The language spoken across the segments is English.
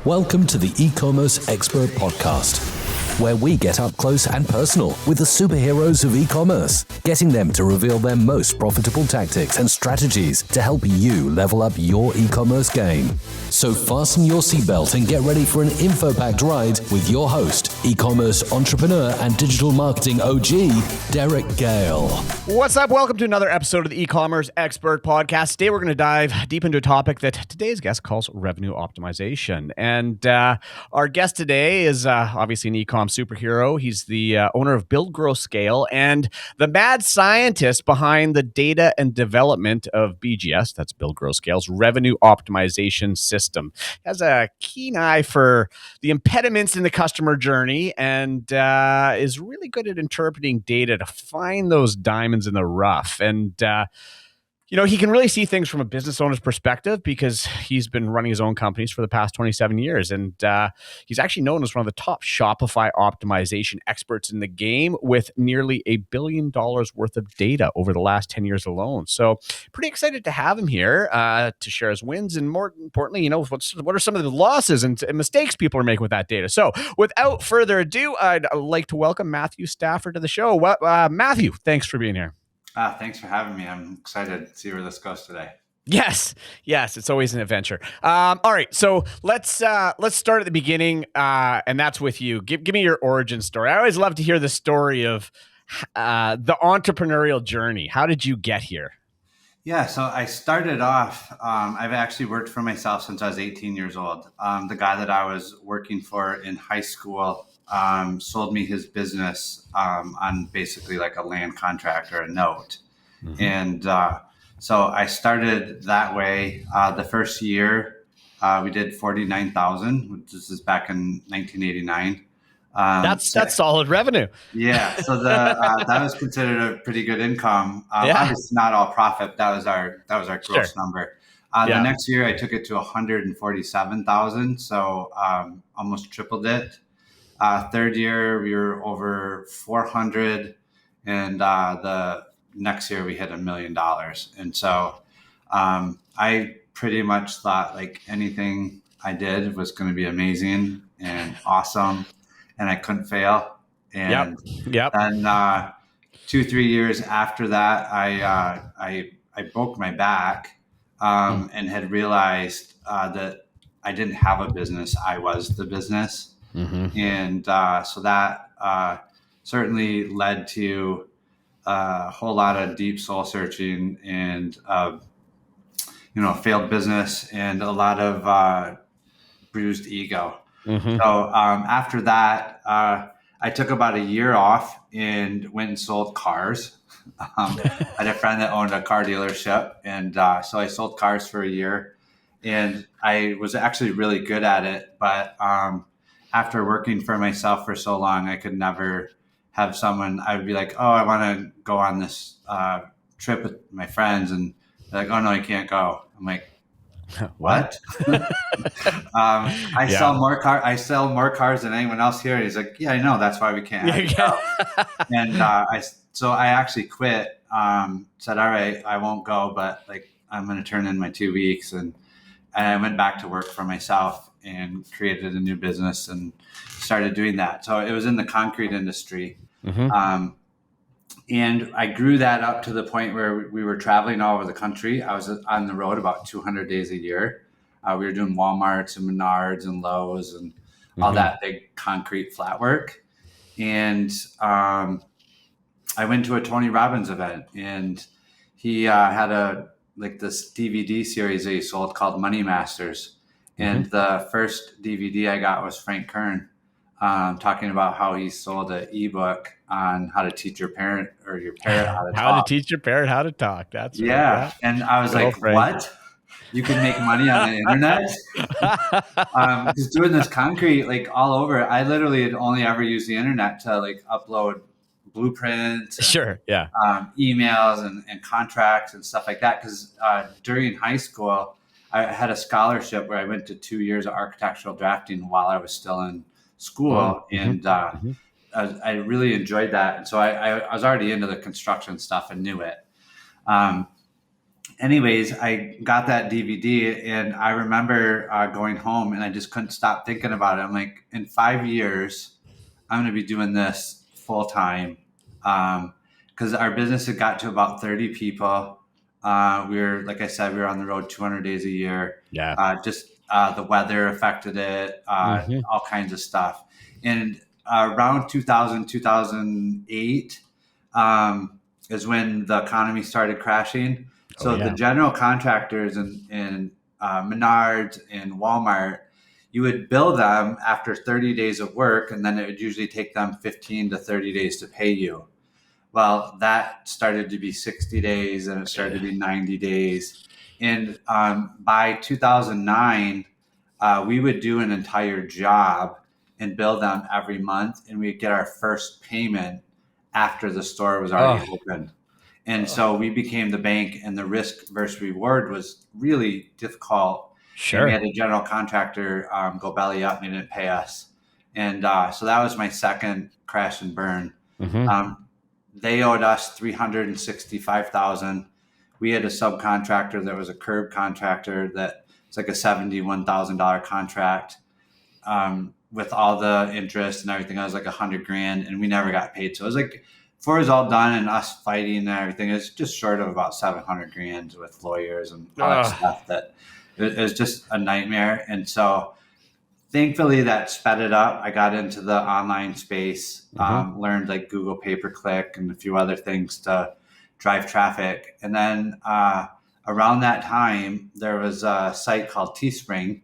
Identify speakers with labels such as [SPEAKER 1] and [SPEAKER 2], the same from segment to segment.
[SPEAKER 1] Welcome to the E-commerce Expert Podcast, where we get up close and personal with the superheroes of e-commerce, getting them to reveal their most profitable tactics and strategies to help you level up your e-commerce game. So fasten your seatbelt and get ready for an info-packed ride with your host, e-commerce entrepreneur and digital marketing OG, Derek Gale.
[SPEAKER 2] What's up? Welcome to another episode of the E-commerce Expert Podcast. Today we're going to dive deep into a topic that today's guest calls revenue optimization. And our guest today is obviously an e-com superhero. He's the owner of Build, Grow, Scale and the mad scientist behind the data and development of BGS, that's Build, Grow, Scale's revenue optimization system. He has a keen eye for the impediments in the customer journey and is really good at interpreting data to find those diamonds in the rough. And he can really see things from a business owner's perspective because he's been running his own companies for the past 27 years. And he's actually known as one of the top Shopify optimization experts in the game with nearly $1 billion worth of data over the last 10 years alone. So pretty excited to have him here to share his wins. And more importantly, what are some of the losses and mistakes people are making with that data? So without further ado, I'd like to welcome Matthew Stafford to the show. Matthew, thanks for being here.
[SPEAKER 3] Thanks for having me. I'm excited to see where this goes today.
[SPEAKER 2] Yes, it's always an adventure. All right, so let's start at the beginning, and that's with you. Give me your origin story. I always love to hear the story of the entrepreneurial journey. How did you get here?
[SPEAKER 3] Yeah, so I started off, I've actually worked for myself since I was 18 years old. The guy that I was working for in high school sold me his business on basically like a land contract or a note. Mm-hmm. And so I started that way. The first year we did 49,000, which is back in 1989.
[SPEAKER 2] That's solid revenue.
[SPEAKER 3] Yeah. So that was considered a pretty good income. Obviously not all profit. That was our gross number. The next year I took it to 147,000. So almost tripled it. Third year, we were over 400, and the next year we hit $1 million. And so I pretty much thought like anything I did was going to be amazing and awesome, and I couldn't fail. And
[SPEAKER 2] then
[SPEAKER 3] 2-3 years after that, I broke my back and had realized that I didn't have a business. I was the business. Mm-hmm. And so that certainly led to a whole lot of deep soul searching and, failed business and a lot of bruised ego. Mm-hmm. So after that, I took about a year off and went and sold cars. I had a friend that owned a car dealership. And so I sold cars for a year. And I was actually really good at it. But after working for myself for so long, I could never have someone, I would be like, oh, I want to go on this trip with my friends. And they're like, oh, no, you can't go. I'm like, what? I sell more cars than anyone else here. And he's like, yeah, I know. That's why we can't. Go. And so I actually quit, said, all right, I won't go, but like, I'm going to turn in my 2 weeks. And I went back to work for myself and created a new business and started doing that. So it was in the concrete industry. Mm-hmm. And I grew that up to the point where we were traveling all over the country. I was on the road about 200 days a year. We were doing Walmarts and Menards and Lowe's and all that big concrete flat work. And I went to a Tony Robbins event, and he had this DVD series that he sold called Money Masters. And the first DVD I got was Frank Kern talking about how he sold an ebook on how to teach your parent or your parrot how to talk.
[SPEAKER 2] How to teach your parrot how to talk. That's right.
[SPEAKER 3] Yeah. And I was like, Frank. What? You can make money on the internet? Just doing this concrete like all over. I literally had only ever used the internet to like upload blueprints, emails and contracts and stuff like that. Because during high school, I had a scholarship where I went to 2 years of architectural drafting while I was still in school. And I really enjoyed that. And so I was already into the construction stuff and knew it. anyways, I got that DVD, and I remember going home, and I just couldn't stop thinking about it. I'm like, in 5 years, I'm going to be doing this full time. Because our business had got to about 30 people. We were, like I said, we were on the road 200 days a year.
[SPEAKER 2] Yeah.
[SPEAKER 3] The weather affected it,
[SPEAKER 2] Mm-hmm.
[SPEAKER 3] all kinds of stuff. And around 2000, 2008 is when the economy started crashing.
[SPEAKER 2] Oh,
[SPEAKER 3] So the
[SPEAKER 2] yeah.
[SPEAKER 3] general contractors in Menards and Walmart, you would bill them after 30 days of work, and then it would usually take them 15 to 30 days to pay you. Well, that started to be 60 days, and it started to be 90 days. And by 2009, we would do an entire job and bill them every month, and we'd get our first payment after the store was already open. And so we became the bank, and the risk versus reward was really difficult. And we
[SPEAKER 2] Sure.
[SPEAKER 3] had a general contractor go belly up, and he didn't pay us. And so that was my second crash and burn.
[SPEAKER 2] Mm-hmm.
[SPEAKER 3] They owed us $365,000. We had a subcontractor that was a curb contractor that it's like a $71,000 contract with all the interest and everything. It was like $100,000, and we never got paid. So it was like, before it was all done and us fighting and everything, it's just short of about $700,000 with lawyers and all that stuff. That it was just a nightmare. And so thankfully that sped it up. I got into the online space, learned like Google pay-per-click and a few other things to drive traffic. And then around that time, there was a site called Teespring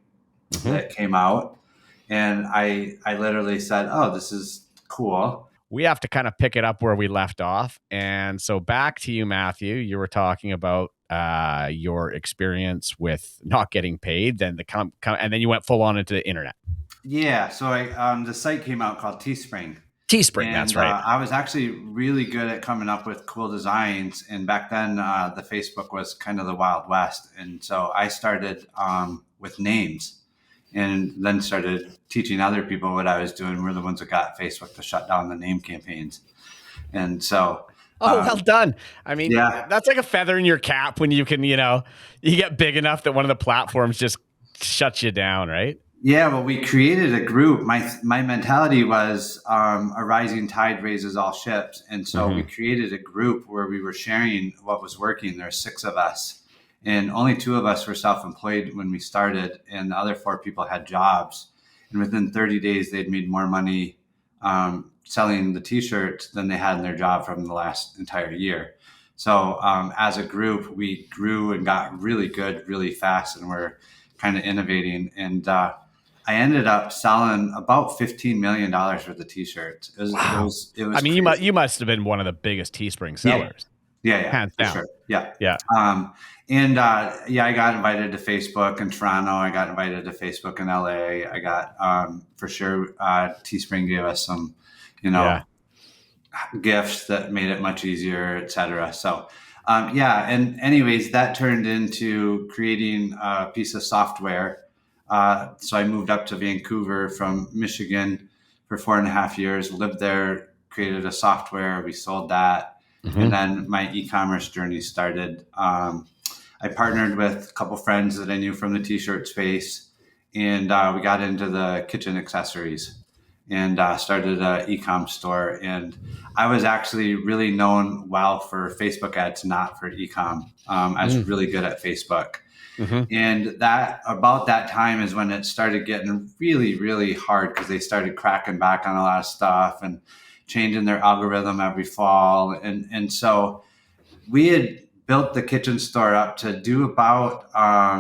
[SPEAKER 3] that came out. And I literally said, oh, this is cool.
[SPEAKER 2] We have to kind of pick it up where we left off. And so back to you, Matthew, you were talking about your experience with not getting paid, then and then you went full on into the internet.
[SPEAKER 3] Yeah. So the site came out called Teespring.
[SPEAKER 2] Teespring, that's right.
[SPEAKER 3] I was actually really good at coming up with cool designs. And back then, the Facebook was kind of the Wild West. And so I started with names, and then started teaching other people what I was doing. We're the ones that got Facebook to shut down the name campaigns. And so...
[SPEAKER 2] well done. I mean, that's like a feather in your cap when you can, you get big enough that one of the platforms just shuts you down, right?
[SPEAKER 3] Yeah, well, we created a group. My mentality was a rising tide raises all ships. And so we created a group where we were sharing what was working. There's 6 of us. And only 2 of us were self-employed when we started, and the other 4 people had jobs. And within 30 days, they'd made more money selling the T-shirts than they had in their job from the last entire year. So as a group, we grew and got really good really fast, and we're kind of innovating. And I ended up selling about $15 million worth of T-shirts. It was
[SPEAKER 2] I mean, you must have been one of the biggest Teespring sellers.
[SPEAKER 3] Yeah.
[SPEAKER 2] Hands down.
[SPEAKER 3] Sure. Yeah.
[SPEAKER 2] Yeah.
[SPEAKER 3] I got invited to Facebook in Toronto. I got invited to Facebook in LA. I got, for sure, Teespring gave us some, gifts that made it much easier, et cetera. So, and anyways, that turned into creating a piece of software. So I moved up to Vancouver from Michigan for 4.5 years, lived there, created a software. We sold that. And then my e-commerce journey started. I partnered with a couple friends that I knew from the T-shirt space, and we got into the kitchen accessories and started an e-com store. And I was actually really known well for Facebook ads, not for e-com. I was really good at Facebook. And about that time is when it started getting really, really hard, because they started cracking back on a lot of stuff and changing their algorithm every fall. And so we had built the kitchen store up to do about,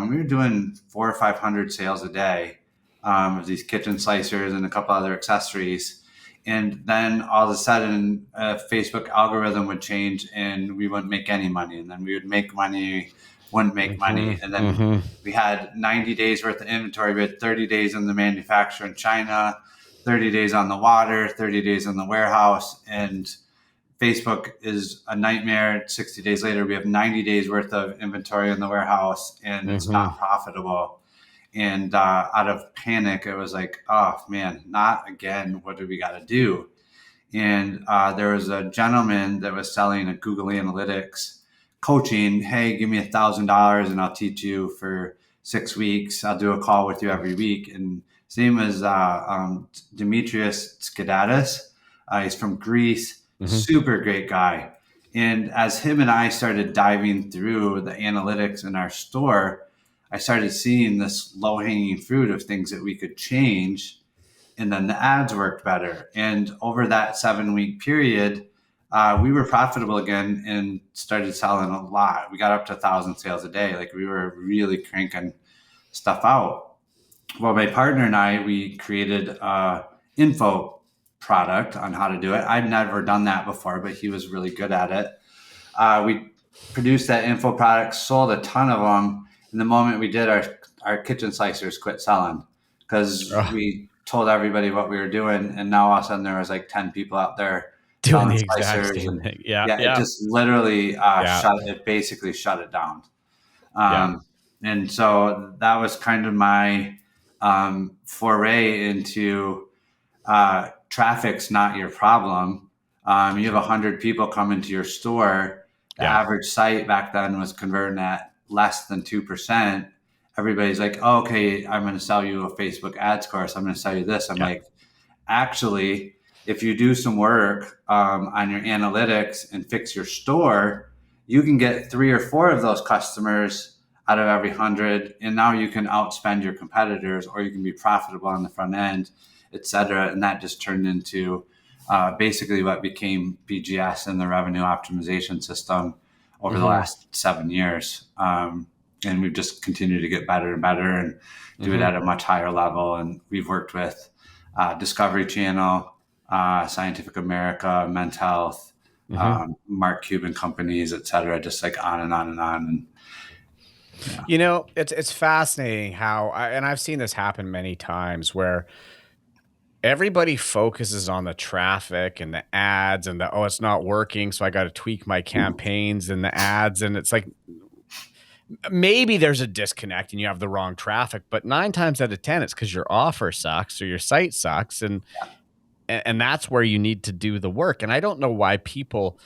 [SPEAKER 3] we were doing 400 or 500 sales a day of these kitchen slicers and a couple other accessories. And then all of a sudden, Facebook algorithm would change and we wouldn't make any money. And then we would make money, wouldn't make money. And then we had 90 days worth of inventory. We had 30 days in the manufacturer in China, 30 days on the water, 30 days in the warehouse, and Facebook is a nightmare. 60 days later, we have 90 days worth of inventory in the warehouse, and it's not profitable. And out of panic, it was like, oh man, not again. What do we got to do? And there was a gentleman that was selling a Google Analytics coaching. Hey, give me $1,000 and I'll teach you for 6 weeks. I'll do a call with you every week. And same as Demetrius Skidadis. He's from Greece, super great guy. And as him and I started diving through the analytics in our store, I started seeing this low-hanging fruit of things that we could change. And then the ads worked better. And over that 7-week period, we were profitable again and started selling a lot. We got up to 1,000 sales a day. Like we were really cranking stuff out. Well, my partner and I, we created a info product on how to do it. I'd never done that before, but he was really good at it. We produced that info product, sold a ton of them. And the moment we did, our kitchen slicers quit selling because we told everybody what we were doing. And now all of a sudden there was like 10 people out there
[SPEAKER 2] doing the exact same thing.
[SPEAKER 3] It just literally basically shut it down. And so that was kind of my foray into traffic's not your problem. You have 100 people come into your store. The average site back then was converting at less than 2%. Everybody's like, oh, okay, I'm going to sell you a Facebook ads course. I'm going to sell you this. I'm like, actually, if you do some work on your analytics and fix your store, you can get 3 or 4 of those customers out of every 100. And now you can outspend your competitors, or you can be profitable on the front end, et cetera. And that just turned into basically what became BGS and the revenue optimization system over the last 7 years. And we've just continued to get better and better and do it at a much higher level. And we've worked with Discovery Channel, Scientific America, Men's Health, Mark Cuban companies, et cetera, just like on and on and on. And,
[SPEAKER 2] you know, it's fascinating how, and I've seen this happen many times where everybody focuses on the traffic and the ads and the, oh, it's not working, so I got to tweak my campaigns and the ads. And it's like, maybe there's a disconnect and you have the wrong traffic, but 9 times out of 10, it's because your offer sucks or your site sucks. And that's where you need to do the work. And I don't know why people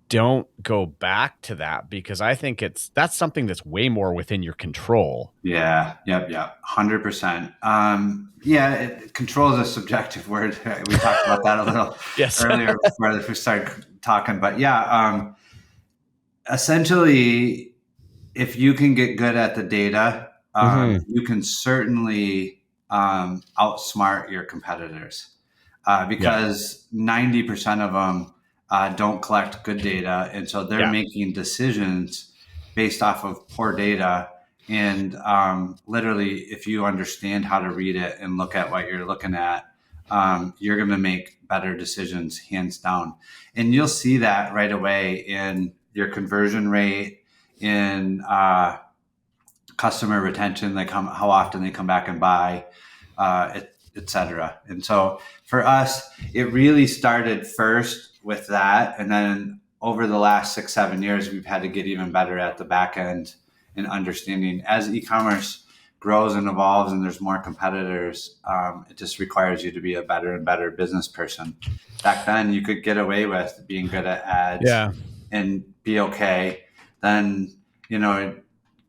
[SPEAKER 2] don't go back to that, because I think that's something that's way more within your control.
[SPEAKER 3] Yeah. 100%. Control is a subjective word. We talked about that a little earlier before we started talking, but essentially, if you can get good at the data, you can certainly outsmart your competitors because 90% of them don't collect good data. And so they're making decisions based off of poor data. And literally, if you understand how to read it and look at what you're looking at, you're going to make better decisions, hands down. And you'll see that right away in your conversion rate, in customer retention, like how often they come back and buy, et cetera. And so for us, it really started first with that. And then over the last 6-7 years, we've had to get even better at the back end and understanding as e-commerce grows and evolves and there's more competitors, it just requires you to be a better and better business person. Back then, you could get away with being good at ads and be okay. Then,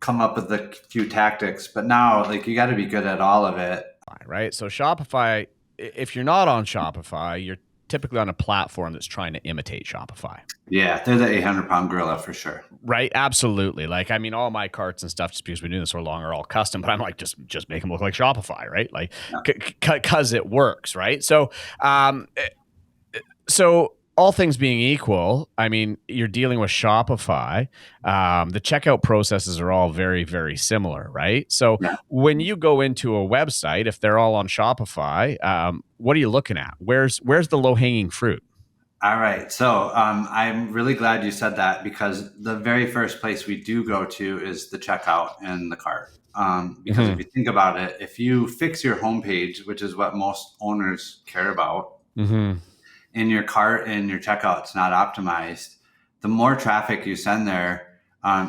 [SPEAKER 3] come up with a few tactics, but now like you got to be good at all of it.
[SPEAKER 2] Right. So Shopify, if you're not on Shopify, you're typically on a platform that's trying to imitate Shopify.
[SPEAKER 3] Yeah. They're the 800-pound gorilla for sure.
[SPEAKER 2] Right. Absolutely. Like, I mean, all my carts and stuff, just because we've been doing this so long, are all custom, but I'm like, just make them look like Shopify, right? Like, cause it works. Right. So, all things being equal, I mean, you're dealing with Shopify. The checkout processes are all very, very similar, right? So when you go into a website, if they're all on Shopify, what are you looking at? Where's the low-hanging fruit?
[SPEAKER 3] All right. So I'm really glad you said that, because the very first place we do go to is the checkout and the cart. Because if you think about it, if you fix your homepage, which is what most owners care about, and your cart and your checkout's not optimized, the more traffic you send there,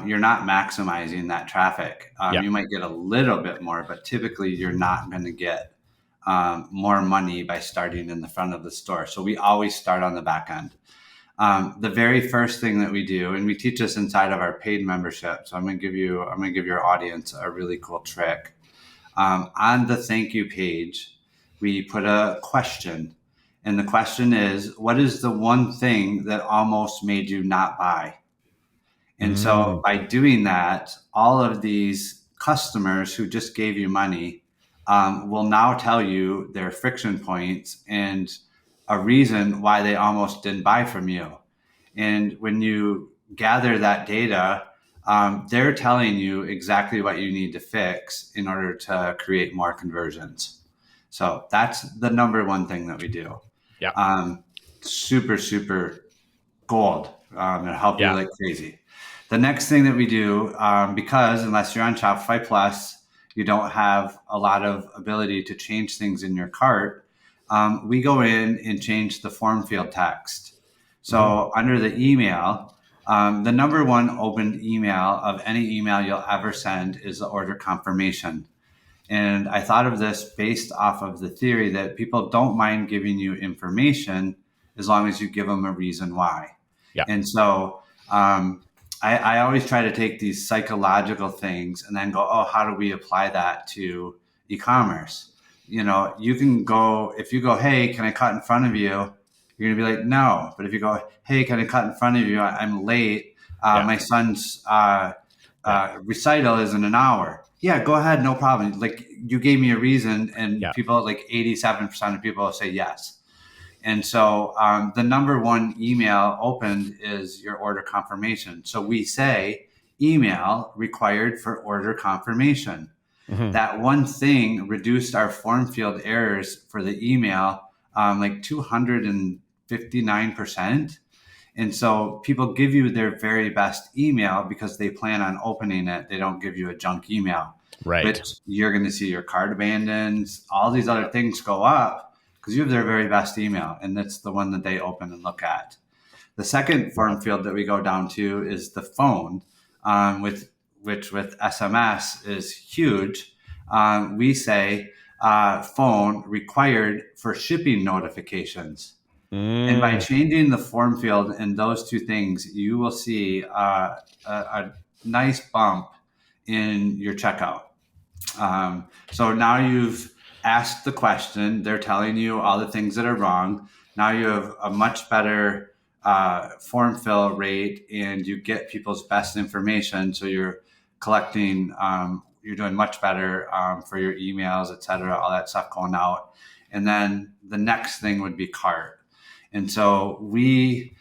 [SPEAKER 3] you're not maximizing that traffic. You might get a little bit more, but typically you're not going to get more money by starting in the front of the store. So we always start on the back end. The very first thing that we do, and we teach this inside of our paid membership. So I'm going to give your audience a really cool trick. On the thank you page, we put a question, and the question is, what is the one thing that almost made you not buy? And so by doing that, all of these customers who just gave you money will now tell you their friction points and a reason why they almost didn't buy from you. And when you gather that data, they're telling you exactly what you need to fix in order to create more conversions. So that's the number one thing that we do.
[SPEAKER 2] Yeah.
[SPEAKER 3] Super, super gold. It'll help you like crazy. The next thing that we do, because unless you're on Shopify Plus, you don't have a lot of ability to change things in your cart. We go in and change the form field text. So under the email, the number one opened email of any email you'll ever send is the order confirmation. And I thought of this based off of the theory that people don't mind giving you information as long as you give them a reason why.
[SPEAKER 2] Yeah.
[SPEAKER 3] And so I always try to take these psychological things and then go, oh, how do we apply that to e-commerce? You can go, if you go, hey, can I cut in front of you? You're going to be like, no. But if you go, hey, can I cut in front of you? I'm late. My son's recital is in an hour. Yeah, go ahead. No problem. Like, you gave me a reason, and people, like 87% of people say yes. And so the number one email opened is your order confirmation. So we say email required for order confirmation. That one thing reduced our form field errors for the email like 259%. And so people give you their very best email because they plan on opening it. They don't give you a junk email.
[SPEAKER 2] Right.
[SPEAKER 3] Which you're going to see your cart abandons, all these other things go up because you have their very best email. And that's the one that they open and look at. The second form field that we go down to is the phone, which with SMS is huge. We say phone required for shipping notifications. And by changing the form field and those two things, you will see a nice bump in your checkout. So now you've asked the question, they're telling you all the things that are wrong. Now you have a much better form fill rate and you get people's best information. So you're collecting, you're doing much better for your emails, et cetera, all that stuff going out. And then the next thing would be cart. And so we're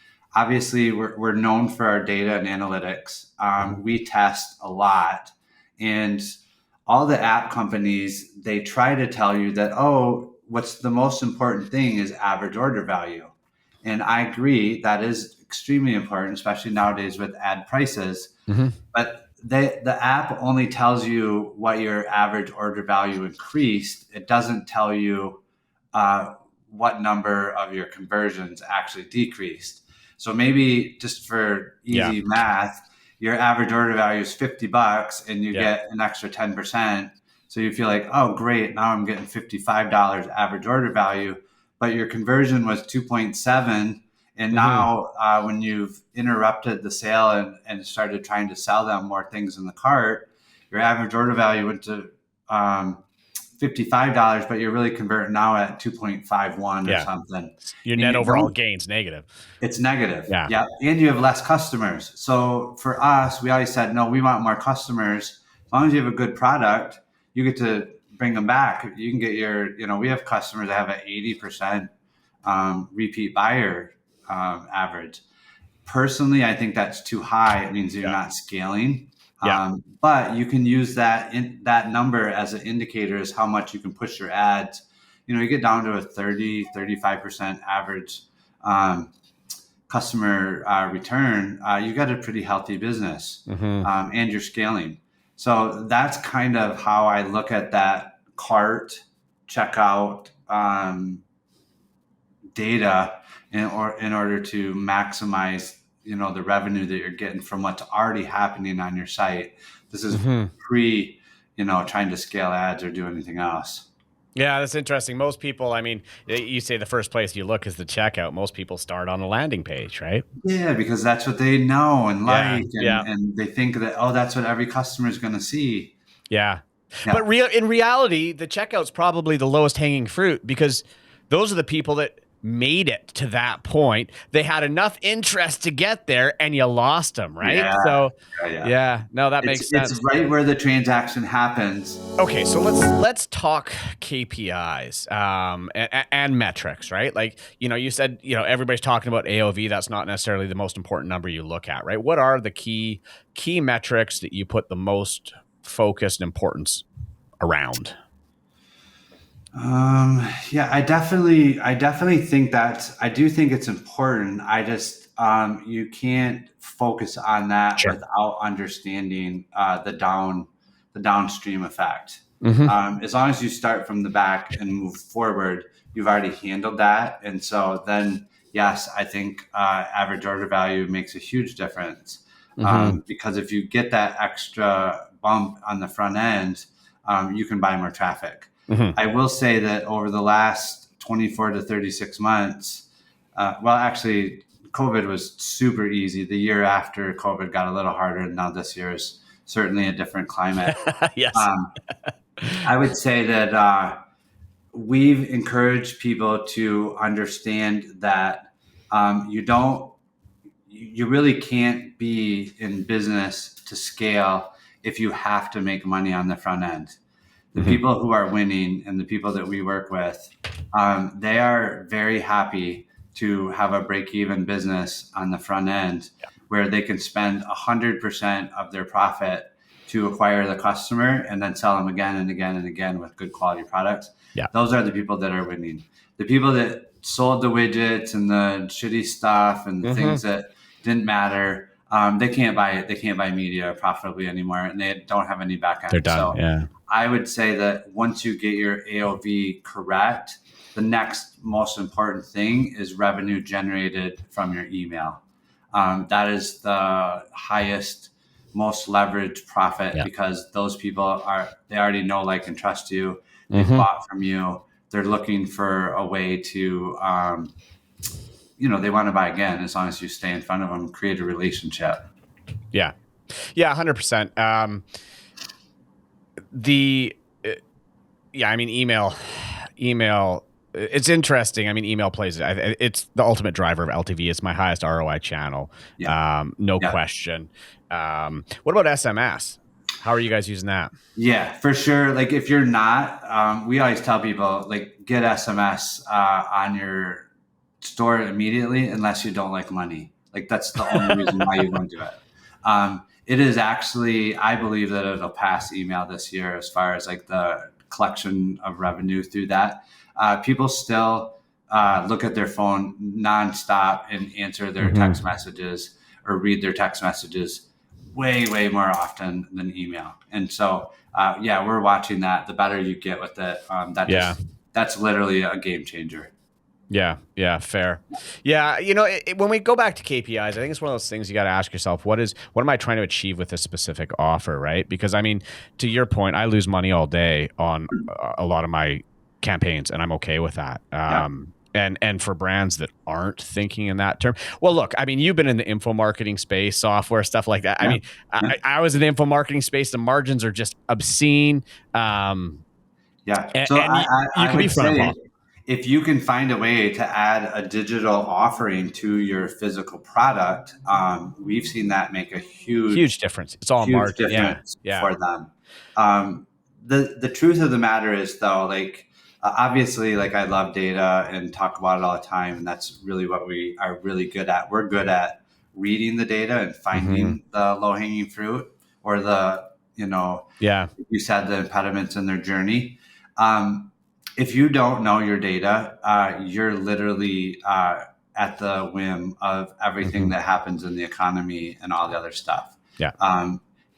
[SPEAKER 3] known for our data and analytics. We test a lot, and all the app companies, they try to tell you that, oh, what's the most important thing is average order value. And I agree, that is extremely important, especially nowadays with ad prices. But the app only tells you what your average order value increased. It doesn't tell you what number of your conversions actually decreased. So maybe just for easy math, your average order value is $50 and you get an extra 10%. So you feel like, oh, great, now I'm getting $55 average order value, but your conversion was 2.7. And now when you've interrupted the sale and started trying to sell them more things in the cart, your average order value went to $55, but you're really converting now at 2.51 or something.
[SPEAKER 2] Your net overall gain's negative.
[SPEAKER 3] It's negative. Yeah. And you have less customers. So for us, we always said, no, we want more customers. As long as you have a good product, you get to bring them back. You can get we have customers that have an 80% repeat buyer average. Personally, I think that's too high. It means you're not scaling. But you can use that number as an indicator as how much you can push your ads. You get down to a 35% average customer return. You got a pretty healthy business and you're scaling. So that's kind of how I look at that cart checkout data in order to maximize the revenue that you're getting from what's already happening on your site. This is pre, trying to scale ads or do anything else.
[SPEAKER 2] Yeah, that's interesting. Most people, I mean, you say the first place you look is the checkout. Most people start on the landing page, right?
[SPEAKER 3] Yeah, because that's what they know and
[SPEAKER 2] Yeah,
[SPEAKER 3] like,
[SPEAKER 2] yeah,
[SPEAKER 3] and they think that, oh, that's what every customer is going to see.
[SPEAKER 2] yeah. But
[SPEAKER 3] Yeah.
[SPEAKER 2] in reality, the checkout's probably the lowest hanging fruit because those are the people that made it to that point. They had enough interest to get there, and you lost them, right?
[SPEAKER 3] Yeah.
[SPEAKER 2] So,
[SPEAKER 3] Yeah. Yeah.
[SPEAKER 2] yeah, no, that makes
[SPEAKER 3] It's
[SPEAKER 2] sense.
[SPEAKER 3] right where the transaction happens.
[SPEAKER 2] Okay, so let's talk KPIs and metrics, right? Like, you said, everybody's talking about AOV. That's not necessarily the most important number you look at, right? What are the key metrics that you put the most focus and importance around?
[SPEAKER 3] Yeah, I definitely think I do think it's important. I just, you can't focus on that
[SPEAKER 2] Sure.
[SPEAKER 3] without understanding the downstream effect.
[SPEAKER 2] Mm-hmm.
[SPEAKER 3] As long as you start from the back and move forward, you've already handled that. And so then, yes, I think average order value makes a huge difference.
[SPEAKER 2] Mm-hmm.
[SPEAKER 3] Because if you get that extra bump on the front end, you can buy more traffic.
[SPEAKER 2] Mm-hmm.
[SPEAKER 3] I will say that over the last 24 to 36 months, well, actually, COVID was super easy. The year after COVID got a little harder, and now this year is certainly a different climate.
[SPEAKER 2] Yes.
[SPEAKER 3] I would say that we've encouraged people to understand that you really can't be in business to scale if you have to make money on the front end. The
[SPEAKER 2] Mm-hmm.
[SPEAKER 3] people who are winning and the people that we work with, they are very happy to have a break-even business on the front end where they can spend 100% of their profit to acquire the customer and then sell them again and again and again with good quality products.
[SPEAKER 2] Yeah.
[SPEAKER 3] Those are the people that are winning. The people that sold the widgets and the shitty stuff and the
[SPEAKER 2] Mm-hmm.
[SPEAKER 3] things that didn't matter, they can't buy it. They can't buy media profitably anymore, and they don't have any back end.
[SPEAKER 2] They're done.
[SPEAKER 3] So
[SPEAKER 2] Yeah.
[SPEAKER 3] I would say that once you get your AOV correct, the next most important thing is revenue generated from your email. That is the highest, most leveraged profit because those people they already know, like, and trust you. They've
[SPEAKER 2] Mm-hmm.
[SPEAKER 3] bought from you. They're looking for a way to, they want to buy again as long as you stay in front of them, create a relationship.
[SPEAKER 2] Yeah. Yeah. 100%. I mean, email, it's interesting. I mean, email plays it's the ultimate driver of LTV. It's my highest ROI channel. No question. What about SMS? How are you guys using that?
[SPEAKER 3] Yeah, for sure. Like, if you're not, we always tell people, like, get SMS on your store immediately unless you don't like money. Like, that's the only reason why you don't do it. It is actually, I believe that it'll pass email this year as far as like the collection of revenue through that. People still look at their phone nonstop and answer their text messages or read their text messages way, way more often than email. And so, we're watching that. The better you get with it, that's literally a game changer.
[SPEAKER 2] Yeah, fair. Yeah, when we go back to KPIs, I think it's one of those things you got to ask yourself, what am I trying to achieve with this specific offer, right? Because, I mean, to your point, I lose money all day on a lot of my campaigns, and I'm okay with that. And for brands that aren't thinking in that term, well, look, I mean, you've been in the info marketing space, software, stuff like that.
[SPEAKER 3] Yeah.
[SPEAKER 2] I mean, I was in the info marketing space. The margins are just obscene.
[SPEAKER 3] So
[SPEAKER 2] you can be front of
[SPEAKER 3] if you can find a way to add a digital offering to your physical product, we've seen that make a huge
[SPEAKER 2] difference. It's all margin.
[SPEAKER 3] For them. The truth of the matter is, though, like, obviously, like, I love data and talk about it all the time, and that's really what we are really good at. We're good at reading the data and finding the low-hanging fruit or you said the impediments in their journey. If you don't know your data, you're literally at the whim of everything that happens in the economy and all the other stuff.
[SPEAKER 2] Yeah.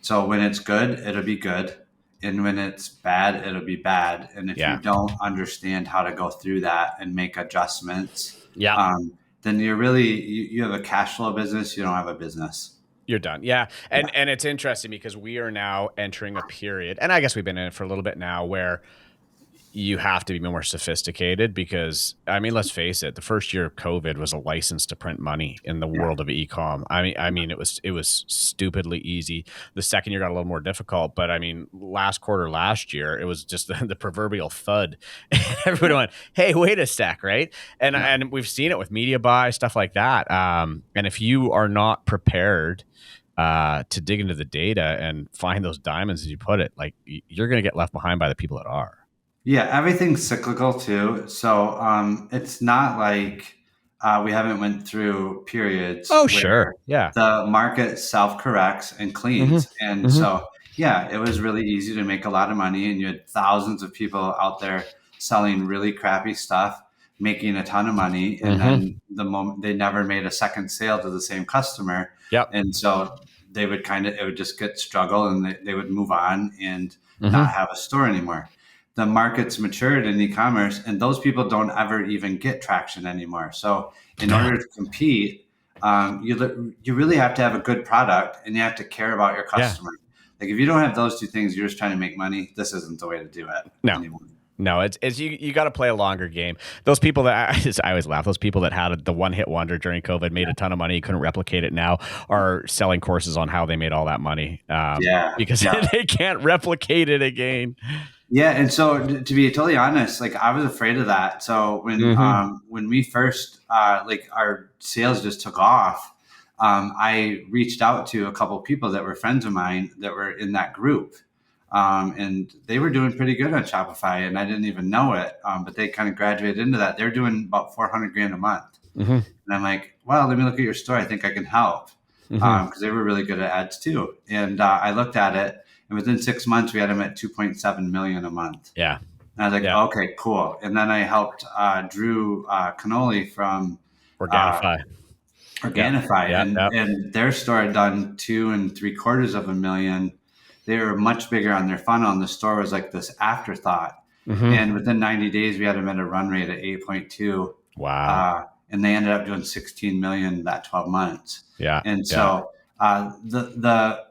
[SPEAKER 3] So when it's good, it'll be good. And when it's bad, it'll be bad. And if you don't understand how to go through that and make adjustments, then you're really, you have a cash flow business. You don't have a business.
[SPEAKER 2] You're done. Yeah. And it's interesting because we are now entering a period, and I guess we've been in it for a little bit now, where you have to be more sophisticated because, I mean, let's face it, the first year of COVID was a license to print money in the world of e-com. I mean, it was stupidly easy. The second year got a little more difficult, but I mean, last quarter last year, it was just the proverbial thud. Everybody went, "Hey, wait a sec," right? And we've seen it with media buy, stuff like that. And if you are not prepared to dig into the data and find those diamonds, as you put it, like you're going to get left behind by the people that are.
[SPEAKER 3] Yeah, everything's cyclical too. So it's not like we haven't went through periods
[SPEAKER 2] Oh,
[SPEAKER 3] where
[SPEAKER 2] sure. Yeah.
[SPEAKER 3] the market self-corrects and
[SPEAKER 2] Mm-hmm.
[SPEAKER 3] cleans. And
[SPEAKER 2] Mm-hmm.
[SPEAKER 3] so, yeah, it was really easy to make a lot of money, and you had thousands of people out there selling really crappy stuff, making a ton of money. And
[SPEAKER 2] Mm-hmm.
[SPEAKER 3] then the moment they never made a second sale to the same customer.
[SPEAKER 2] Yep.
[SPEAKER 3] And so they would it would just get struggle, and they would move on and not
[SPEAKER 2] Mm-hmm.
[SPEAKER 3] have a store anymore. The market's matured in e-commerce, and those people don't ever even get traction anymore. So in order to compete, you really have to have a good product, and you have to care about your
[SPEAKER 2] Yeah.
[SPEAKER 3] customer. Like if you don't have those two things, you're just trying to make money. This isn't the way to do it
[SPEAKER 2] No.
[SPEAKER 3] anymore.
[SPEAKER 2] No, it's you got to play a longer game. Those people that I always laugh. Those people that had the one hit wonder during COVID, made a ton of money, couldn't replicate it now, are selling courses on how they made all that money because they can't replicate it again.
[SPEAKER 3] Yeah, and so to be totally honest, like I was afraid of that. So when we first like our sales just took off, I reached out to a couple of people that were friends of mine that were in that group, and they were doing pretty good on Shopify, and I didn't even know it. But they kind of graduated into that. They're doing about 400 grand a month, and I'm like, well, let me look at your store. I think I can help because they were really good at ads too. And I looked at it. And within 6 months, we had them at 2.7 million a month.
[SPEAKER 2] Yeah.
[SPEAKER 3] And I was like, okay, cool. And then I helped Drew Canoli from
[SPEAKER 2] Organifi.
[SPEAKER 3] And their store had done 2.75 million. They were much bigger on their funnel, and the store was like this afterthought. And within 90 days, we had them at a run rate at 8.2.
[SPEAKER 2] Wow.
[SPEAKER 3] And they ended up doing 16 million that 12 months.
[SPEAKER 2] Yeah.
[SPEAKER 3] And so the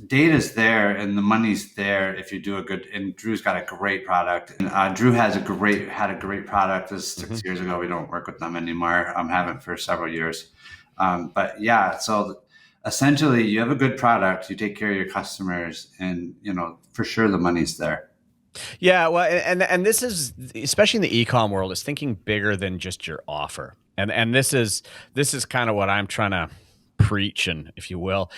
[SPEAKER 3] data's there and the money's there if you do a good. And Drew's got a great product. And Drew had a great product. This 6 years ago. We don't work with them anymore. Haven't for several years. But yeah, so essentially, you have a good product. You take care of your customers, and for sure the money's there.
[SPEAKER 2] Yeah, well, and this is, especially in the e-com world, is thinking bigger than just your offer. And this is kind of what I'm trying to preach, and if you will,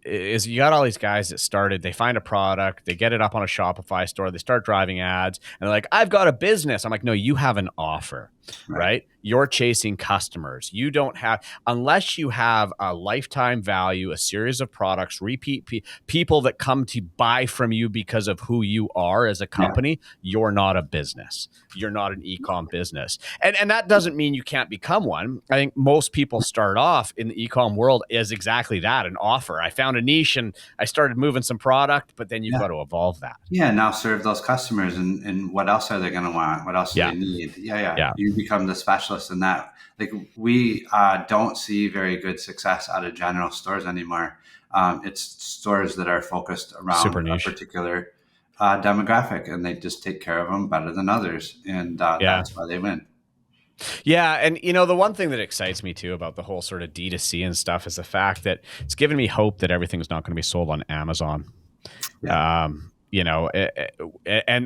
[SPEAKER 2] is you got all these guys that they find a product, they get it up on a Shopify store, they start driving ads, and they're like, I've got a business. I'm like, no, you have an offer, right? You're chasing customers. You don't have, unless you have a lifetime value, a series of products, repeat people that come to buy from you because of who you are as a company, you're not a business. You're not an e-com business. And that doesn't mean you can't become one. I think most people start off in the e-com world as exactly that, an offer. I found a niche and I started moving some product, but then you've got to evolve that.
[SPEAKER 3] Yeah, now serve those customers, and what else are they going to want? What else do they need? Yeah. You become the specialist in that. Like we don't see very good success out of general stores anymore. It's stores that are focused around a particular demographic, and they just take care of them better than others, and that's why they win.
[SPEAKER 2] Yeah, and the one thing that excites me too about the whole sort of D2C and stuff is the fact that it's given me hope that everything's not going to be sold on Amazon. And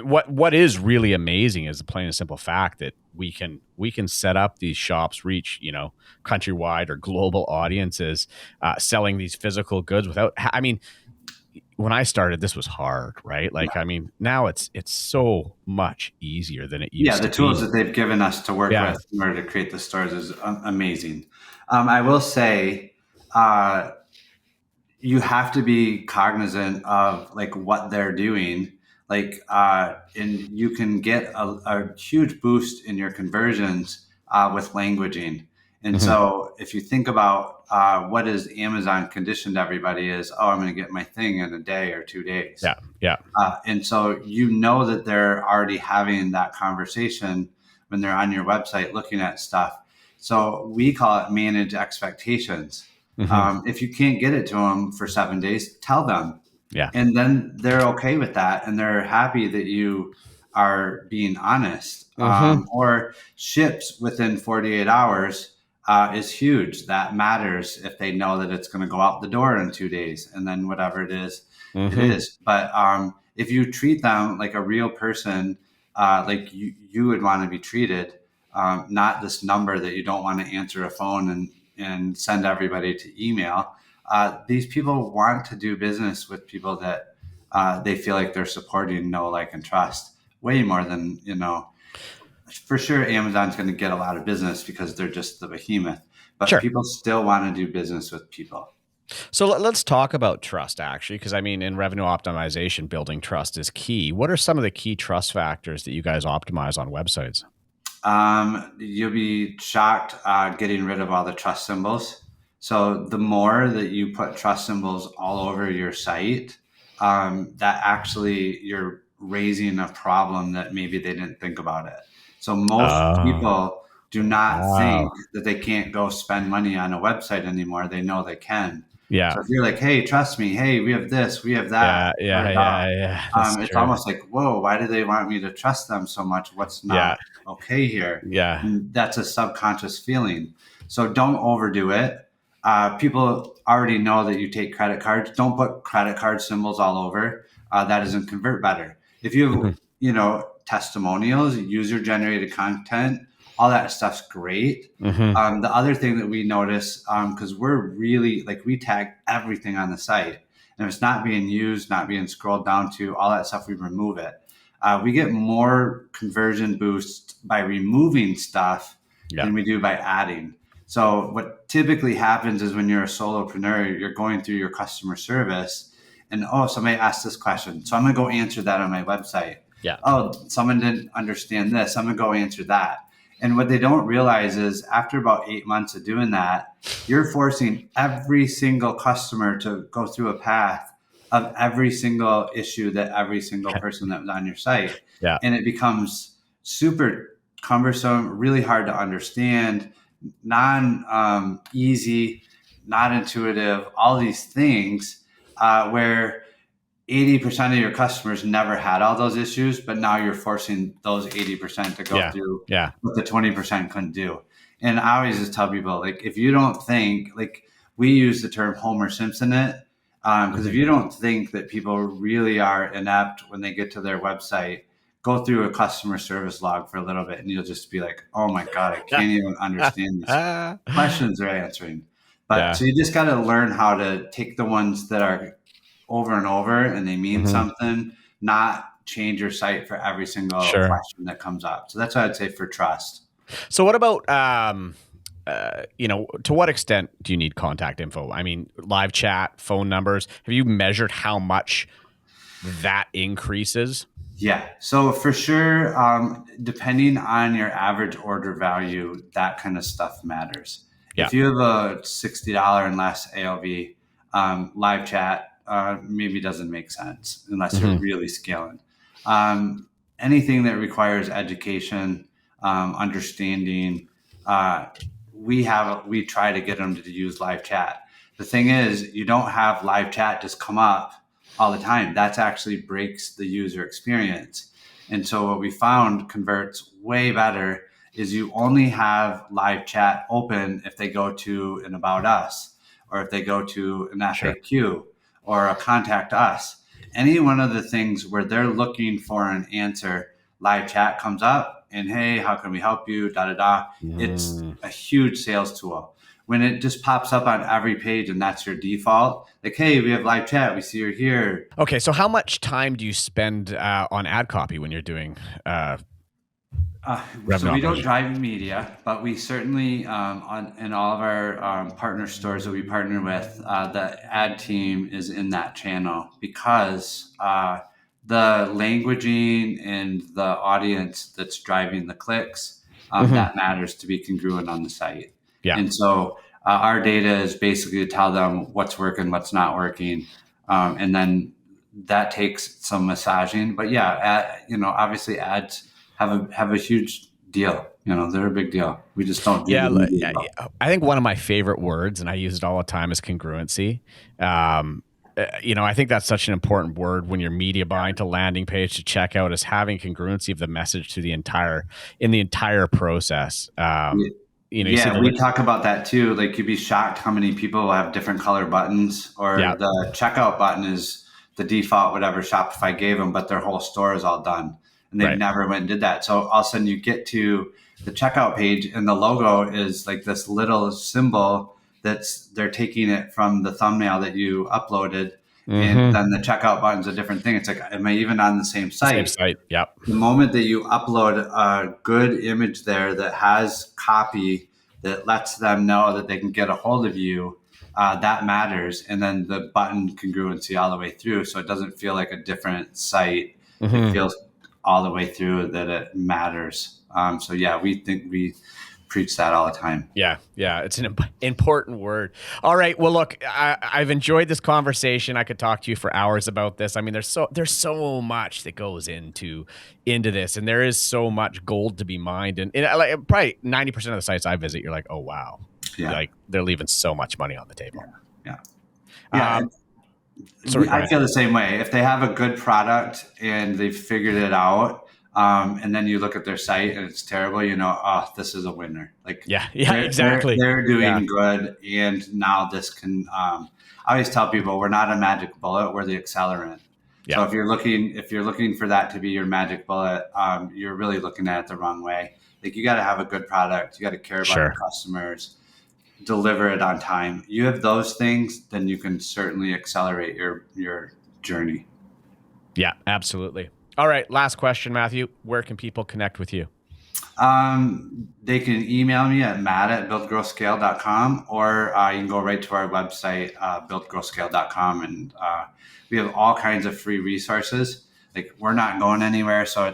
[SPEAKER 2] what is really amazing is the plain and simple fact that we can set up these shops, reach countrywide or global audiences, selling these physical goods without. I mean, when I started, this was hard, right? Like, I mean, now it's so much easier than it used to be.
[SPEAKER 3] Yeah, the tools that they've given us to work with in order to create the stores is amazing. I will say, you have to be cognizant of like what they're doing, like, and you can get a huge boost in your conversions with languaging. And so if you think about what is Amazon conditioned everybody is, I'm going to get my thing in a day or 2 days. And so that they're already having that conversation when they're on your website looking at stuff. So we call it manage expectations. If you can't get it to them for 7 days, tell them. And then they're okay with that. And they're happy that you are being honest,
[SPEAKER 2] Mm-hmm.
[SPEAKER 3] or ships within 48 hours is huge. That matters if they know that it's going to go out the door in 2 days, and then whatever it is, it
[SPEAKER 2] Mm-hmm.
[SPEAKER 3] is. But if you treat them like a real person, like you would want to be treated, not this number that you don't want to answer a phone and send everybody to email. These people want to do business with people that they feel like they're supporting, know, like, and trust way more than, for sure Amazon's going to get a lot of business because they're just the behemoth, but
[SPEAKER 2] Sure.
[SPEAKER 3] people still want to do business with people.
[SPEAKER 2] So let's talk about trust, actually, because I mean, in revenue optimization, building trust is key. What are some of the key trust factors that you guys optimize on websites?
[SPEAKER 3] You'll be shocked getting rid of all the trust symbols. So the more that you put trust symbols all over your site, that actually you're raising a problem that maybe they didn't think about it. So most
[SPEAKER 2] Oh,
[SPEAKER 3] people do not
[SPEAKER 2] wow.
[SPEAKER 3] think that they can't go spend money on a website anymore. They know they can.
[SPEAKER 2] Yeah.
[SPEAKER 3] So if you're like, hey, trust me, hey, we have this, we have that,
[SPEAKER 2] Yeah. Yeah.
[SPEAKER 3] da-da-da,
[SPEAKER 2] Yeah. Yeah. That's
[SPEAKER 3] it's
[SPEAKER 2] true.
[SPEAKER 3] almost like, whoa, why do they want me to trust them so much? What's
[SPEAKER 2] Yeah.
[SPEAKER 3] not okay here?
[SPEAKER 2] Yeah.
[SPEAKER 3] And that's a subconscious feeling. So don't overdo it. People already know that you take credit cards. Don't put credit card symbols all over. That doesn't convert better. If
[SPEAKER 2] Mhm.
[SPEAKER 3] testimonials, user generated content, all that stuff's great.
[SPEAKER 2] Mhm.
[SPEAKER 3] The other thing that we notice, because we're really like, we tag everything on the site, and if it's not being used, not being scrolled down to, all that stuff, we remove it. We get more conversion boost by removing stuff
[SPEAKER 2] Yeah.
[SPEAKER 3] than we do by adding. So what typically happens is when you're a solopreneur, you're going through your customer service and, oh, somebody asked this question, so I'm going to go answer that on my website.
[SPEAKER 2] Yeah.
[SPEAKER 3] Oh, someone didn't understand this, I'm going to go answer that. And what they don't realize is after about 8 months of doing that, you're forcing every single customer to go through a path of every single issue that every single person that was on your site.
[SPEAKER 2] Yeah.
[SPEAKER 3] And it becomes super cumbersome, really hard to understand, easy, not intuitive, all these things where 80% of your customers never had all those issues, but now you're forcing those 80% to go through
[SPEAKER 2] Yeah.
[SPEAKER 3] what the 20% couldn't do. And I always just tell people, like, if you don't think, like, we use the term Homer Simpson it, because if you don't think that people really are inept when they get to their website, go through a customer service log for a little bit and you'll just be like, oh my God, I can't even understand these questions they're answering. But so you just got to learn how to take the ones that are over and over and they mean something, not change your site for every single question that comes up. So that's what I'd say for trust.
[SPEAKER 2] So what about, to what extent do you need contact info? I mean, live chat, phone numbers. Have you measured how much that increases?
[SPEAKER 3] Yeah. So for sure, depending on your average order value, that kind of stuff matters.
[SPEAKER 2] Yeah.
[SPEAKER 3] If you have a $60 and less AOV, live chat maybe doesn't make sense unless you're really scaling. Anything that requires education, understanding, we try to get them to use live chat. The thing is, you don't have live chat just come up all the time. That actually breaks the user experience. And so what we found converts way better is you only have live chat open if they go to an About Us, or if they go to an FAQ or a Contact Us. Any one of the things where they're looking for an answer, live chat comes up and, hey, how can we help you? It's a huge sales tool. When it just pops up on every page and that's your default, like, hey, we have live chat, we see you're here.
[SPEAKER 2] Okay, so how much time do you spend on ad copy when you're doing
[SPEAKER 3] so we don't drive media, but we certainly in all of our partner stores that we partner with, the ad team is in that channel because the languaging and the audience that's driving the clicks, that matters to be congruent on the site.
[SPEAKER 2] Yeah.
[SPEAKER 3] And so our data is basically to tell them what's working, what's not working. And then that takes some massaging. But yeah, obviously ads have a huge deal. They're a big deal. We just don't do the media.
[SPEAKER 2] I think one of my favorite words, and I use it all the time, is congruency. I think that's such an important word when you're media buying to landing page to checkout, is having congruency of the message to the entire process.
[SPEAKER 3] We talk about that too. Like, you'd be shocked how many people will have different color buttons, or the checkout button is the default, whatever Shopify gave them, but their whole store is all done and they've never went and did that. So all of a sudden you get to the checkout page and the logo is like this little symbol they're taking it from the thumbnail that you uploaded. And then the checkout button's a different thing. It's like, am I even on the same site?
[SPEAKER 2] Yep.
[SPEAKER 3] The moment that you upload a good image there that has copy that lets them know that they can get a hold of you, that matters. And then the button congruency all the way through, so it doesn't feel like a different site. It feels all the way through that it matters. We think we preach that all the time. Yeah.
[SPEAKER 2] It's an important word. All right. Well, look, I've enjoyed this conversation. I could talk to you for hours about this. I mean, there's so much that goes into this, and there is so much gold to be mined. And like, probably 90% of the sites I visit, you're like, oh, wow. Yeah. Like, they're leaving so much money on the table.
[SPEAKER 3] Yeah.
[SPEAKER 2] I
[SPEAKER 3] feel the same way. If they have a good product and they've figured it out, and then you look at their site and it's terrible, this is a winner. Like,
[SPEAKER 2] exactly.
[SPEAKER 3] They're doing good. And now this can, I always tell people, we're not a magic bullet, we're the accelerant. Yeah. So if you're looking for that to be your magic bullet, you're really looking at it the wrong way. Like, you got to have a good product. You got to care about your customers, deliver it on time. You have those things, then you can certainly accelerate your journey.
[SPEAKER 2] Yeah, absolutely. All right. Last question, Matthew. Where can people connect with you?
[SPEAKER 3] They can email me at matt@buildgrowscale.com, or you can go right to our website, buildgrowscale.com. And we have all kinds of free resources. Like, we're not going anywhere. So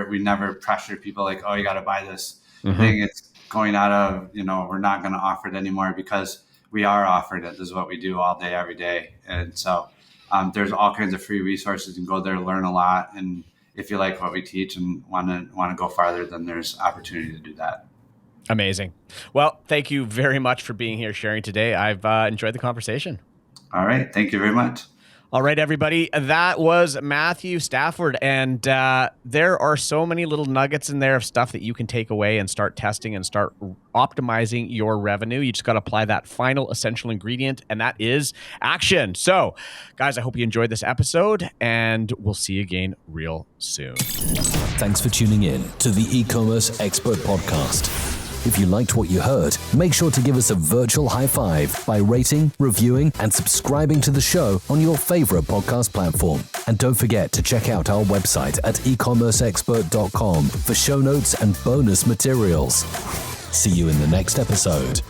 [SPEAKER 3] we never pressure people like, oh, you got to buy this thing. It's going out of, we're not going to offer it anymore, because we are offering it. This is what we do all day, every day. And so there's all kinds of free resources. You can go there, learn a lot. And if you like what we teach and want to go farther, then there's opportunity to do that.
[SPEAKER 2] Amazing. Well, thank you very much for being here, sharing today. I've enjoyed the conversation.
[SPEAKER 3] All right. Thank you very much.
[SPEAKER 2] All right, everybody. That was Matthew Stafford. And there are so many little nuggets in there of stuff that you can take away and start testing and start optimizing your revenue. You just got to apply that final essential ingredient, and that is action. So, guys, I hope you enjoyed this episode, and we'll see you again real soon.
[SPEAKER 1] Thanks for tuning in to the E-Commerce Expert Podcast. If you liked what you heard, make sure to give us a virtual high five by rating, reviewing, and subscribing to the show on your favorite podcast platform. And don't forget to check out our website at ecommerceexpert.com for show notes and bonus materials. See you in the next episode.